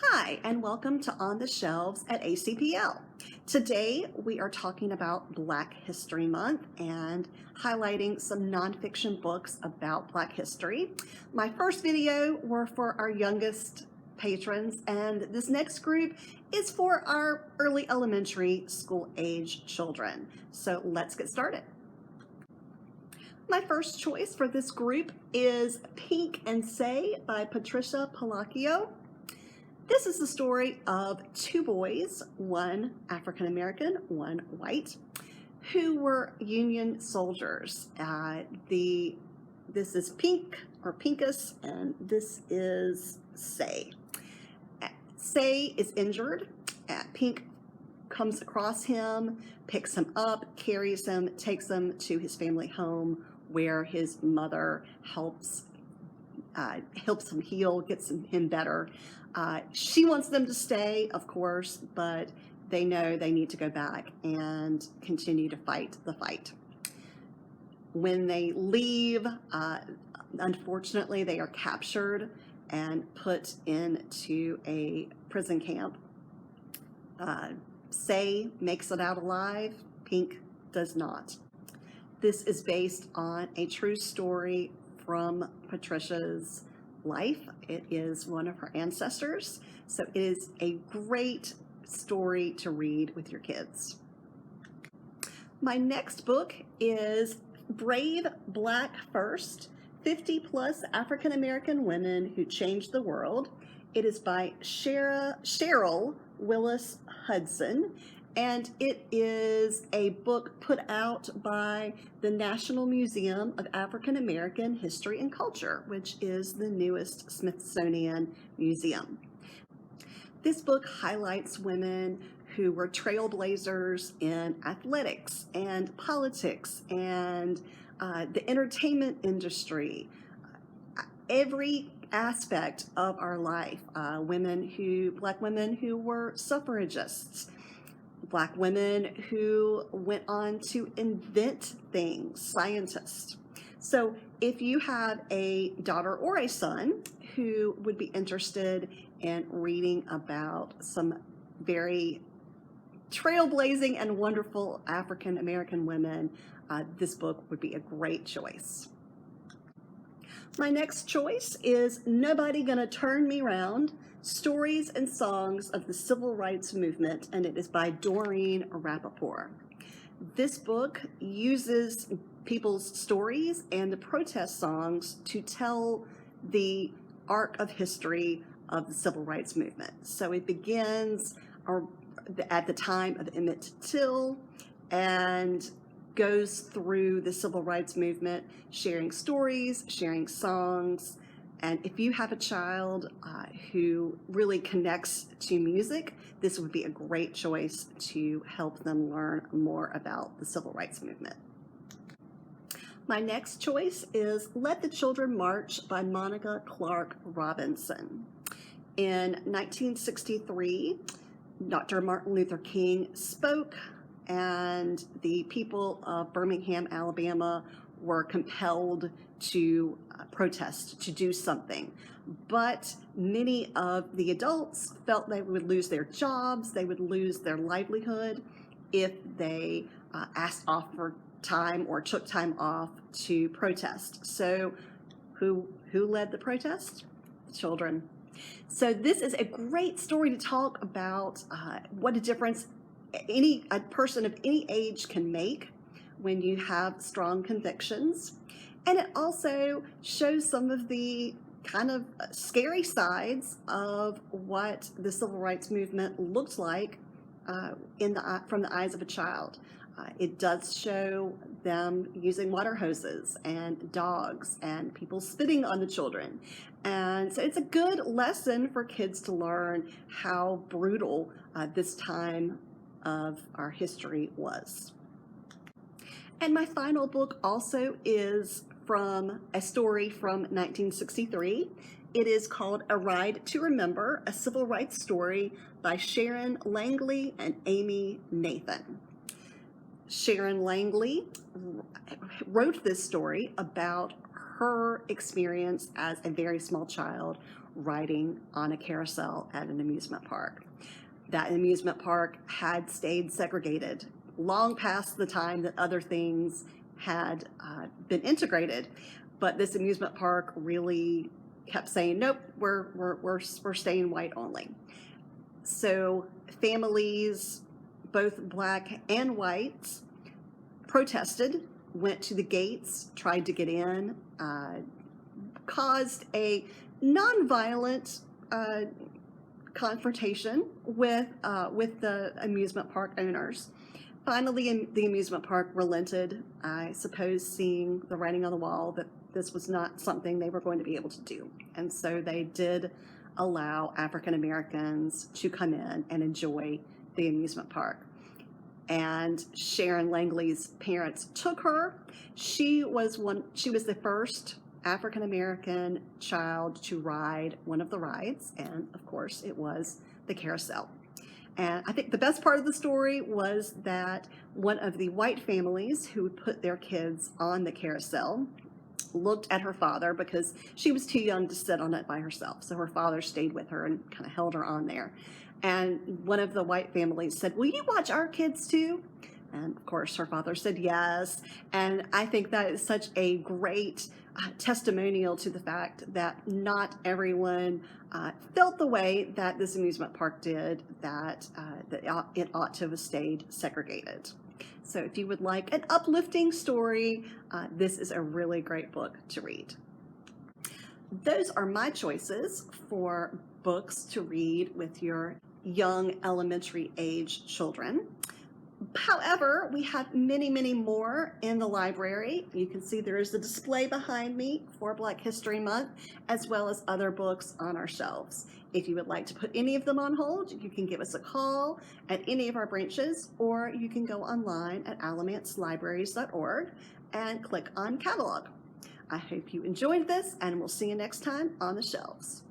Hi, and welcome to On the Shelves at ACPL. Today we are talking about Black History Month and highlighting some nonfiction books about Black history. My first video were for our youngest patrons, and this next group is for our early elementary school age children. So let's get started. My first choice for this group is Pink and Say by Patricia Polacco. This is the story of two boys, one African American, one white, who were Union soldiers. This is Pink or Pinkus, and this is Say. Say is injured. Pink comes across him, picks him up, carries him, takes him to his family home where his mother helps him heal, gets him better. She wants them to stay, of course, but they know they need to go back and continue to fight the fight. When they leave, unfortunately, they are captured and put into a prison camp. Say makes it out alive, Pink does not. This is based on a true story from Patricia's life. It is one of her ancestors, so it is a great story to read with your kids. My next book is Brave Black First, 50 plus African American women who changed the world. It is by Cheryl Willis Hudson, and it is a book put out by the National Museum of African American History and Culture, which is the newest Smithsonian museum. This book highlights women who were trailblazers in athletics and politics and the entertainment industry, every aspect of our life. Black women who were suffragists, Black women who went on to invent things, scientists. So if you have a daughter or a son who would be interested in reading about some very trailblazing and wonderful African American women, this book would be a great choice. My next choice is Nobody Gonna Turn Me Round, Stories and Songs of the Civil Rights Movement, and it is by Doreen Rappaport. This book uses people's stories and the protest songs to tell the arc of history of the Civil Rights Movement. So it begins at the time of Emmett Till and goes through the Civil Rights Movement, sharing stories, sharing songs. And if you have a child who really connects to music, this would be a great choice to help them learn more about the Civil Rights Movement. My next choice is Let the Children March by Monica Clark Robinson. In 1963, Dr. Martin Luther King spoke, and the people of Birmingham, Alabama were compelled to protest, to do something. But many of the adults felt they would lose their jobs, they would lose their livelihood if they asked off for time or took time off to protest. So who led the protest? Children. So this is a great story to talk about what a difference a person of any age can make when you have strong convictions. And it also shows some of the kind of scary sides of what the Civil Rights Movement looked like from the eyes of a child. It does show them using water hoses and dogs and people spitting on the children. And so it's a good lesson for kids to learn how brutal this time of our history was. And my final book also is from a story from 1963. It is called A Ride to Remember, a Civil Rights Story by Sharon, Langley, and Amy Nathan. Sharon Langley wrote this story about her experience as a very small child riding on a carousel at an amusement park. That amusement park had stayed segregated long past the time that other things had been integrated, but this amusement park really kept saying, nope, we're staying white only. So families, both black and white, protested, went to the gates, tried to get in, caused a nonviolent confrontation with the amusement park owners. Finally, the amusement park relented, I suppose, seeing the writing on the wall that this was not something they were going to be able to do. And so they did allow African Americans to come in and enjoy the amusement park. And Sharon Langley's parents took her. She was the first African American child to ride one of the rides, and of course it was the carousel. And I think the best part of the story was that one of the white families who put their kids on the carousel looked at her father, because she was too young to sit on it by herself. So her father stayed with her and kind of held her on there. And one of the white families said, "Will you watch our kids too?" And of course her father said yes. And I think that is such a great testimonial to the fact that not everyone felt the way that this amusement park did, that it ought to have stayed segregated. So if you would like an uplifting story, this is a really great book to read. Those are my choices for books to read with your young elementary age children. However, we have many, many more in the library. You can see there is a display behind me for Black History Month, as well as other books on our shelves. If you would like to put any of them on hold, you can give us a call at any of our branches, or you can go online at alamancelibraries.org and click on catalog. I hope you enjoyed this, and we'll see you next time on the shelves.